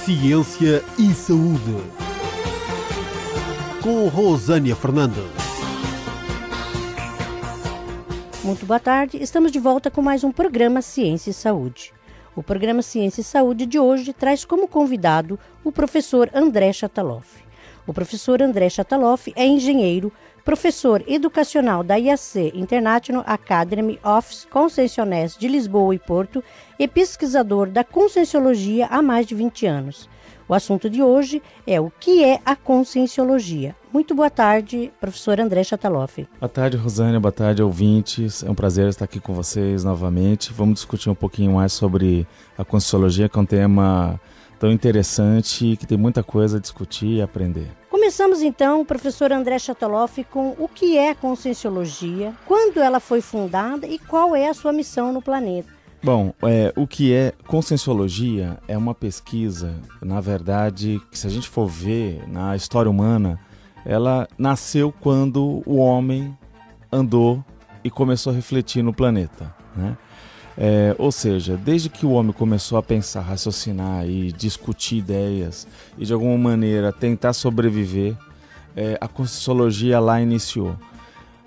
Ciência e Saúde, com Rosânia Fernandes. Muito boa tarde, estamos de volta com mais um programa Ciência e Saúde. O programa Ciência e Saúde de hoje traz como convidado o professor André Chataloff. O professor André Chataloff é engenheiro, professor educacional da IAC International Academy of Conscienciousness de Lisboa e Porto e pesquisador da Conscienciologia há mais de 20 anos. O assunto de hoje é o que é a Conscienciologia. Muito boa tarde, professor André Chataloff. Boa tarde, Rosânia. Boa tarde, ouvintes. É um prazer estar aqui com vocês novamente. Vamos discutir um pouquinho mais sobre a Conscienciologia, que é um tema tão interessante e que tem muita coisa a discutir e aprender. Começamos então, professor André Chataloff, com o que é a Conscienciologia, quando ela foi fundada e qual é a sua missão no planeta. Bom, o que é Conscienciologia é uma pesquisa, na verdade, que se a gente for ver na história humana, ela nasceu quando o homem andou e começou a refletir no planeta, né? Ou seja, desde que o homem começou a pensar, raciocinar e discutir ideias e de alguma maneira tentar sobreviver, a Conscienciologia lá iniciou.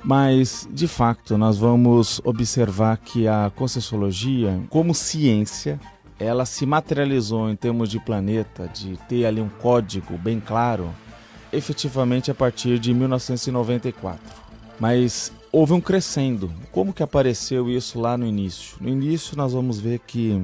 Mas, de fato, nós vamos observar que a Conscienciologia, como ciência, ela se materializou em termos de planeta, de ter ali um código bem claro, efetivamente a partir de 1994. Mas houve um crescendo. Como que apareceu isso lá no início? No início nós vamos ver que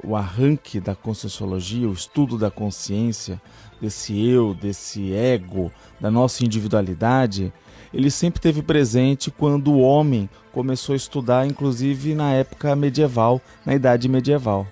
o arranque da Conscienciologia, o estudo da consciência, desse eu, desse ego, da nossa individualidade, ele sempre esteve presente quando o homem começou a estudar, inclusive na época medieval, na Idade Medieval.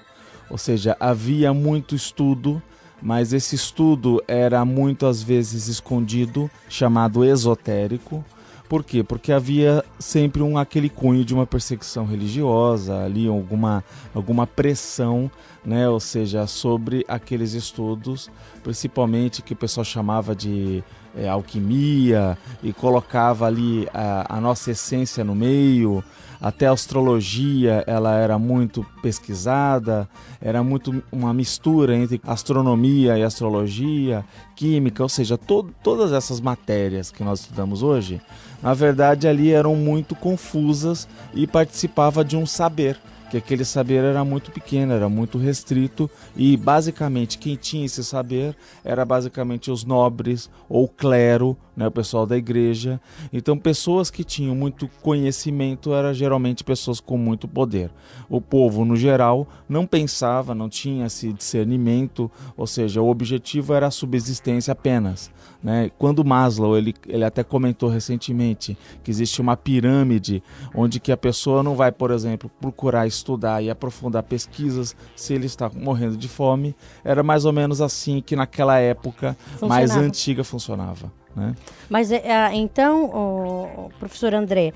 Ou seja, havia muito estudo, mas esse estudo era muitas vezes escondido, chamado esotérico. Por quê? Porque havia sempre aquele cunho de uma perseguição religiosa, ali alguma pressão, né? Ou seja, sobre aqueles estudos, principalmente que o pessoal chamava de alquimia e colocava ali a nossa essência no meio. Até a astrologia ela era muito pesquisada, era muito uma mistura entre astronomia e astrologia, química, ou seja, todas essas matérias que nós estudamos hoje, na verdade ali eram muito confusas e participava de um saber, que aquele saber era muito pequeno, era muito restrito e basicamente quem tinha esse saber era basicamente os nobres ou o clero, né, o pessoal da igreja. Então pessoas que tinham muito conhecimento eram geralmente pessoas com muito poder. O povo no geral não pensava, não tinha esse discernimento, ou seja, o objetivo era a subsistência apenas, né? Quando Maslow ele até comentou recentemente que existe uma pirâmide onde que a pessoa não vai, por exemplo, procurar estudar e aprofundar pesquisas se ele está morrendo de fome, era mais ou menos assim que naquela época mais antiga funcionava, né? Mas então, professor André,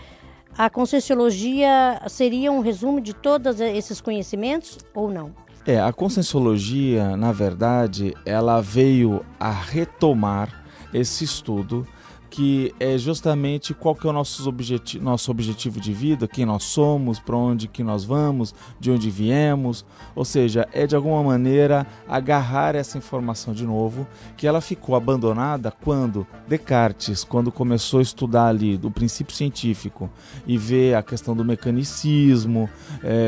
a Conscienciologia seria um resumo de todos esses conhecimentos ou não? A Conscienciologia, na verdade, ela veio a retomar esse estudo que é justamente qual que é o nosso objetivo de vida, quem nós somos, para onde que nós vamos, de onde viemos, ou seja, é de alguma maneira agarrar essa informação de novo, que ela ficou abandonada quando Descartes, quando começou a estudar ali do princípio científico e ver a questão do mecanicismo,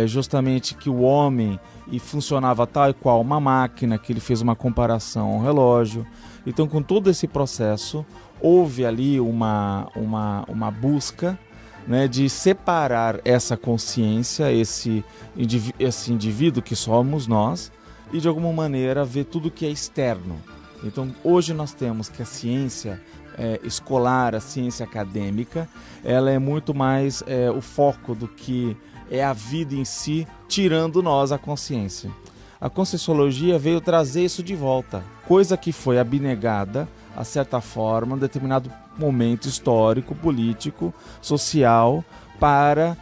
justamente que o homem funcionava tal e qual uma máquina, que ele fez uma comparação ao relógio. Então, com todo esse processo, houve ali uma busca, né, de separar essa consciência, esse indivíduo que somos nós, e de alguma maneira ver tudo que é externo. Então, hoje nós temos que a ciência escolar, a ciência acadêmica, ela é muito mais o foco do que é a vida em si, tirando nós a consciência. A Conscienciologia veio trazer isso de volta, coisa que foi abnegada, a certa forma, em um determinado momento histórico, político, social, para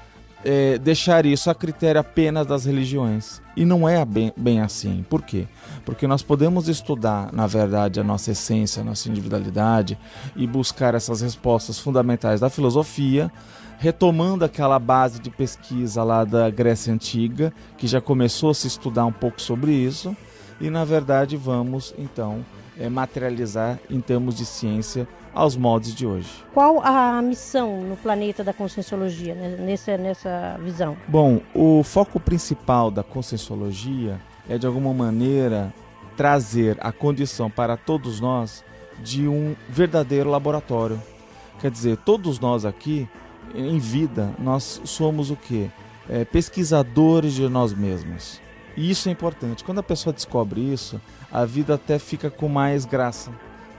deixar isso a critério apenas das religiões. E não é bem assim. Por quê? Porque nós podemos estudar, na verdade, a nossa essência, a nossa individualidade e buscar essas respostas fundamentais da filosofia, retomando aquela base de pesquisa lá da Grécia Antiga, que já começou a se estudar um pouco sobre isso, e na verdade vamos então materializar em termos de ciência aos moldes de hoje. Qual a missão no planeta da Conscienciologia, né, nessa visão? Bom, o foco principal da Conscienciologia é de alguma maneira trazer a condição para todos nós de um verdadeiro laboratório. Quer dizer, todos nós aqui, em vida, nós somos o quê? Pesquisadores de nós mesmos. E isso é importante. Quando a pessoa descobre isso, a vida até fica com mais graça.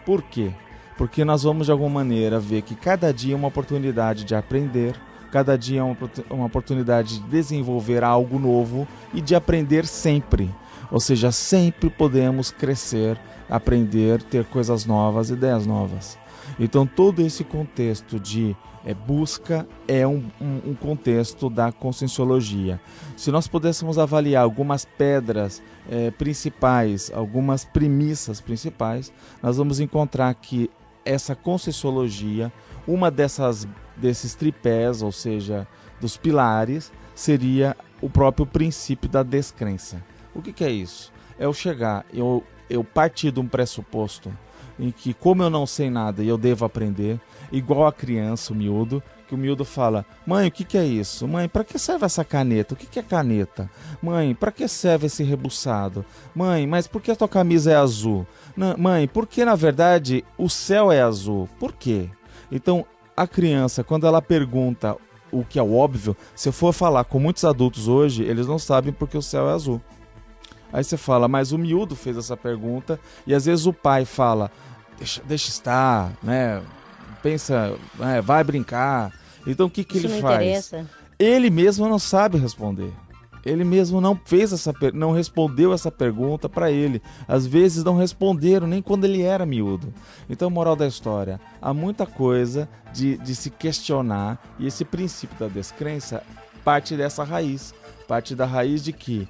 Por quê? Porque nós vamos de alguma maneira ver que cada dia é uma oportunidade de aprender, cada dia é uma oportunidade de desenvolver algo novo e de aprender sempre. Ou seja, sempre podemos crescer, aprender, ter coisas novas, ideias novas. Então todo esse contexto de busca é um contexto da Conscienciologia. Se nós pudéssemos avaliar algumas pedras principais, algumas premissas principais, nós vamos encontrar que essa Conscienciologia, uma desses tripés, ou seja, dos pilares, seria o próprio princípio da descrença. O que é isso? É eu partir de um pressuposto em que, como eu não sei nada e eu devo aprender, igual a criança, o miúdo, que o miúdo fala: mãe, o que é isso? Mãe, para que serve essa caneta? O que é caneta? Mãe, para que serve esse rebuçado? Mãe, mas por que a tua camisa é azul? Mãe, por que na verdade o céu é azul? Por quê? Então, a criança, quando ela pergunta o que é o óbvio, se eu for falar com muitos adultos hoje, eles não sabem porque o céu é azul. Aí você fala, mas o miúdo fez essa pergunta, e às vezes o pai fala, deixa estar, né? Pensa, vai brincar. Então o que ele faz? Interessa. Ele mesmo não sabe responder. Ele mesmo não não respondeu essa pergunta para ele. Às vezes não responderam nem quando ele era miúdo. Então, moral da história, há muita coisa de se questionar, e esse princípio da descrença parte dessa raiz. Parte da raiz de que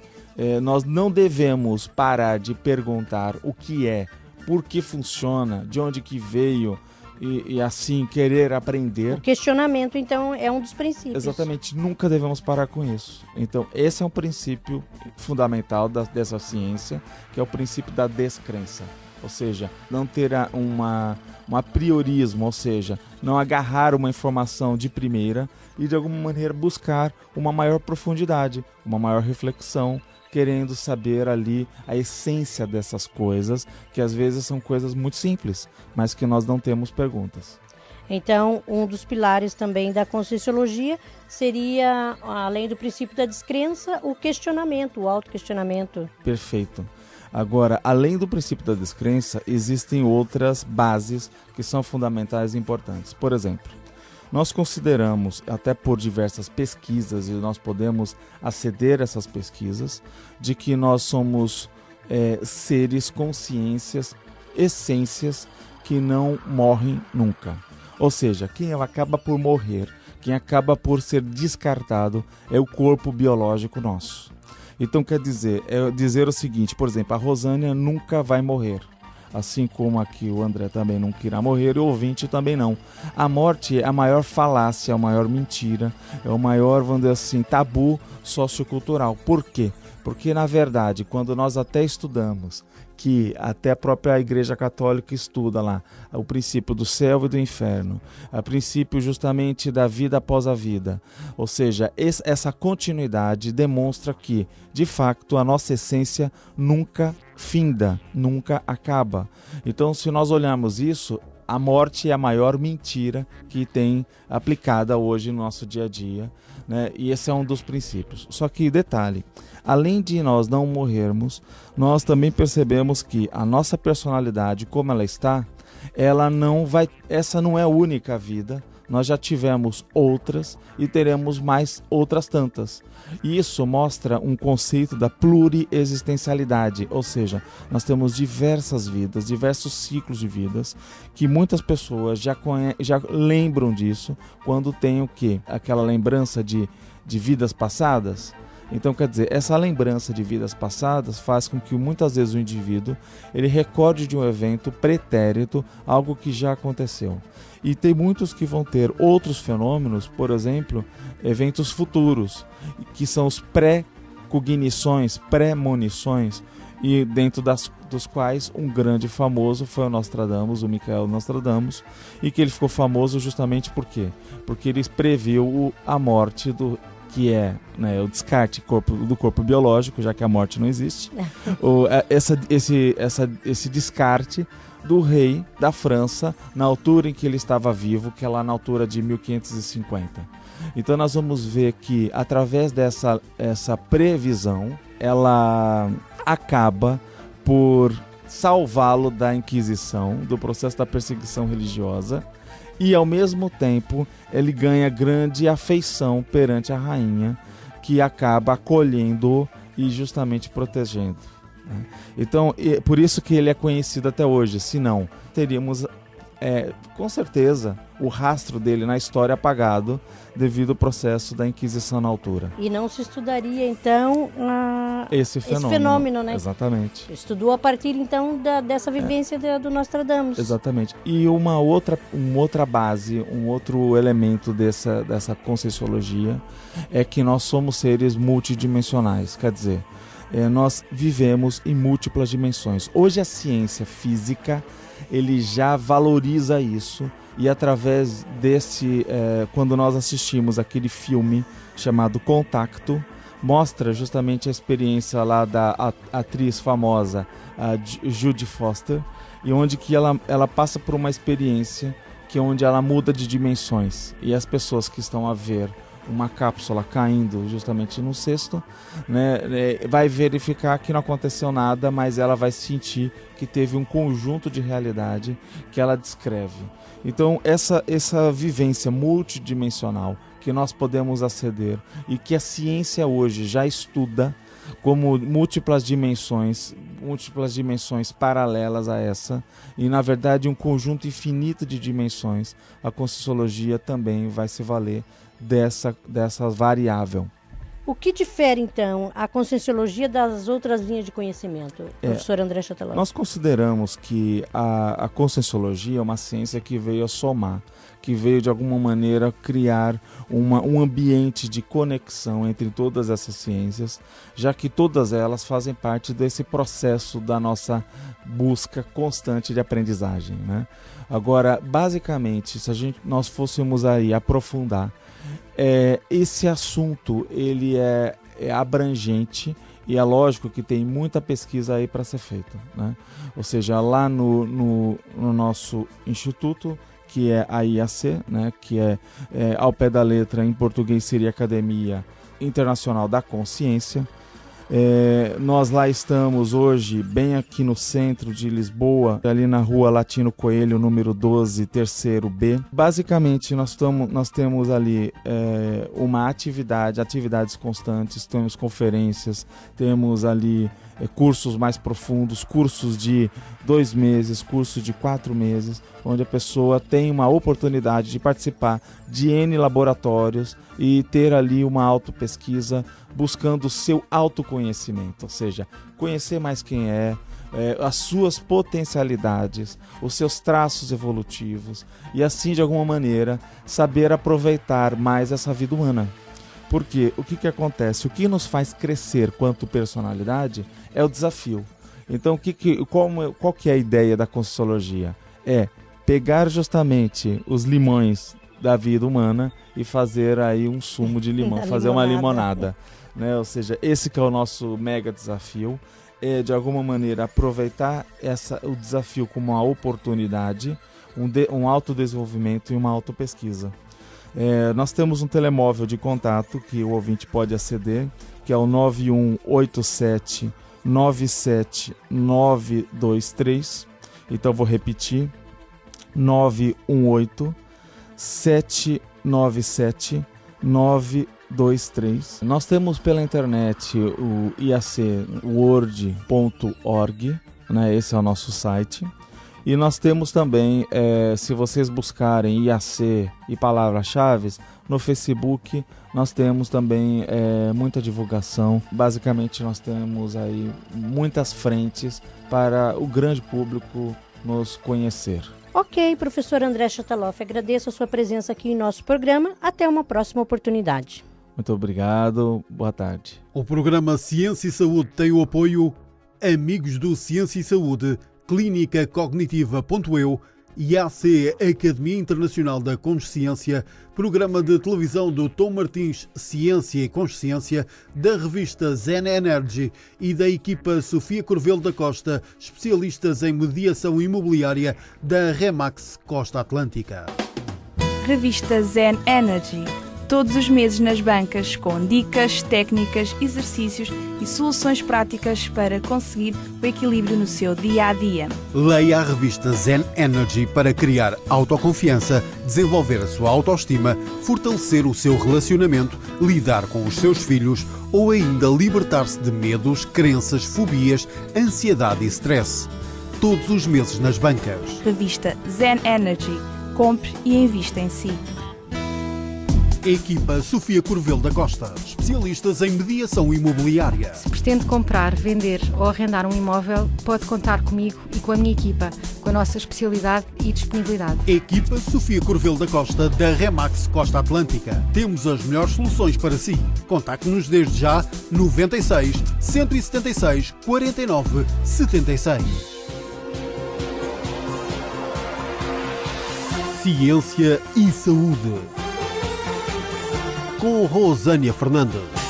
nós não devemos parar de perguntar o que é, por que funciona, de onde que veio, e assim querer aprender. O questionamento, então, é um dos princípios. Exatamente, nunca devemos parar com isso. Então, esse é um princípio fundamental dessa ciência, que é o princípio da descrença. Ou seja, não ter um apriorismo, ou seja, não agarrar uma informação de primeira e de alguma maneira buscar uma maior profundidade, uma maior reflexão, querendo saber ali a essência dessas coisas, que às vezes são coisas muito simples, mas que nós não temos perguntas. Então, um dos pilares também da Conscienciologia seria, além do princípio da descrença, o questionamento, o autoquestionamento. Perfeito. Agora, além do princípio da descrença, existem outras bases que são fundamentais e importantes. Por exemplo, nós consideramos, até por diversas pesquisas, e nós podemos aceder a essas pesquisas, de que nós somos seres, consciências, essências que não morrem nunca. Ou seja, quem acaba por morrer, quem acaba por ser descartado é o corpo biológico nosso. Então quer dizer, dizer o seguinte, por exemplo, a Rosânia nunca vai morrer. Assim como aqui o André também não irá morrer e o ouvinte também não. A morte é a maior falácia, a maior mentira, é o maior, vamos dizer assim, tabu sociocultural. Por quê? Porque, na verdade, quando nós até estudamos, que até a própria Igreja Católica estuda lá, o princípio do céu e do inferno, o princípio justamente da vida após a vida, ou seja, essa continuidade demonstra que, de fato, a nossa essência nunca finda, nunca acaba. Então, se nós olharmos isso, a morte é a maior mentira que tem aplicada hoje no nosso dia a dia, né? E esse é um dos princípios. Só que, detalhe, além de nós não morrermos, nós também percebemos que a nossa personalidade, como ela está, essa não é a única vida. Nós já tivemos outras e teremos mais outras tantas. E isso mostra um conceito da pluriexistencialidade, ou seja, nós temos diversas vidas, diversos ciclos de vidas, que muitas pessoas já lembram disso quando tem o quê? Aquela lembrança de vidas passadas. Então, quer dizer, essa lembrança de vidas passadas faz com que muitas vezes o indivíduo ele recorde de um evento pretérito, algo que já aconteceu. E tem muitos que vão ter outros fenômenos, por exemplo, eventos futuros, que são os pré-cognições, premonições. e dentro dos quais um grande famoso foi o Nostradamus, o Michael Nostradamus, e que ele ficou famoso justamente por quê? Porque ele previu a morte que é, né, o descarte do corpo biológico, já que a morte não existe, esse descarte do rei da França na altura em que ele estava vivo, que é lá na altura de 1550. Então nós vamos ver que através essa previsão, ela acaba por salvá-lo da Inquisição, do processo da perseguição religiosa, e ao mesmo tempo ele ganha grande afeição perante a rainha, que acaba acolhendo e justamente protegendo. Então, por isso que ele é conhecido até hoje, senão teríamos com certeza o rastro dele na história apagado devido ao processo da Inquisição na altura. E não se estudaria então esse fenômeno, né? Exatamente. Estudou a partir então dessa vivência do Nostradamus. Exatamente. E uma outra base, um outro elemento dessa conscienciologia é que nós somos seres multidimensionais, quer dizer, nós vivemos em múltiplas dimensões. Hoje a ciência física ele já valoriza isso, e através quando nós assistimos aquele filme chamado Contacto, mostra justamente a experiência lá da atriz famosa, a Judy Foster, e onde que ela passa por uma experiência onde ela muda de dimensões, e as pessoas que estão a ver uma cápsula caindo justamente no cesto, né, vai verificar que não aconteceu nada, mas ela vai sentir que teve um conjunto de realidade que ela descreve. Então essa vivência multidimensional que nós podemos aceder e que a ciência hoje já estuda como múltiplas dimensões paralelas a essa, e na verdade um conjunto infinito de dimensões, a Conscienciologia também vai se valer dessa variável. O que difere, então, a Conscienciologia das outras linhas de conhecimento, professor André Chatelot? Nós consideramos que a Conscienciologia é uma ciência que veio a somar, que veio, de alguma maneira, criar um ambiente de conexão entre todas essas ciências, já que todas elas fazem parte desse processo da nossa busca constante de aprendizagem, né? Agora, basicamente, se nós fôssemos aí aprofundar, esse assunto ele é abrangente, e é lógico que tem muita pesquisa aí para ser feita, né? Ou seja, lá no nosso instituto, que é a IAC, né, que ao pé da letra, em português seria Academia Internacional da Consciência. Nós lá estamos hoje, bem aqui no centro de Lisboa, ali na rua Latino Coelho, número 12, terceiro B. Basicamente, nós temos ali atividades constantes, temos conferências, temos ali cursos mais profundos, cursos de 2 meses, cursos de 4 meses, onde a pessoa tem uma oportunidade de participar de N laboratórios e ter ali uma autopesquisa buscando o seu autoconhecimento, ou seja, conhecer mais quem as suas potencialidades, os seus traços evolutivos, e assim, de alguma maneira, saber aproveitar mais essa vida humana. Porque o que acontece? O que nos faz crescer quanto personalidade é o desafio. Então, qual que é a ideia da Conscienciologia? É pegar justamente os limões da vida humana e fazer aí um sumo de limão, fazer uma limonada. Né? Ou seja, esse que é o nosso mega desafio, é de alguma maneira aproveitar o desafio como uma oportunidade, um autodesenvolvimento e uma autopesquisa. Nós temos um telemóvel de contato que o ouvinte pode aceder, que é o 9187 97923. Então vou repetir: 918 797 923. Nós temos pela internet o iacworld.org, né? Esse é o nosso site. E nós temos também, se vocês buscarem IAC e palavras-chave, no Facebook nós temos também muita divulgação. Basicamente nós temos aí muitas frentes para o grande público nos conhecer. Ok, professor André Chatelot, agradeço a sua presença aqui em nosso programa. Até uma próxima oportunidade. Muito obrigado, boa tarde. O programa Ciência e Saúde tem o apoio amigos do Ciência e Saúde, Clínica Cognitiva.eu e AC Academia Internacional da Consciência, programa de televisão do Tom Martins Ciência e Consciência, da revista Zen Energy e da equipa Sofia Corvelo da Costa, especialistas em mediação imobiliária da Remax Costa Atlântica. Revista Zen Energy. Todos os meses nas bancas, com dicas, técnicas, exercícios e soluções práticas para conseguir o equilíbrio no seu dia-a-dia. Leia a revista Zen Energy para criar autoconfiança, desenvolver a sua autoestima, fortalecer o seu relacionamento, lidar com os seus filhos ou ainda libertar-se de medos, crenças, fobias, ansiedade e stress. Todos os meses nas bancas. Revista Zen Energy. Compre e invista em si. Equipa Sofia Corvelo da Costa, especialistas em mediação imobiliária. Se pretende comprar, vender ou arrendar um imóvel, pode contar comigo e com a minha equipa, com a nossa especialidade e disponibilidade. Equipa Sofia Corvelo da Costa, da Remax Costa Atlântica. Temos as melhores soluções para si. Contacte-nos desde já 96 176 49 76. Ciência e Saúde, com Rosânia Fernandes.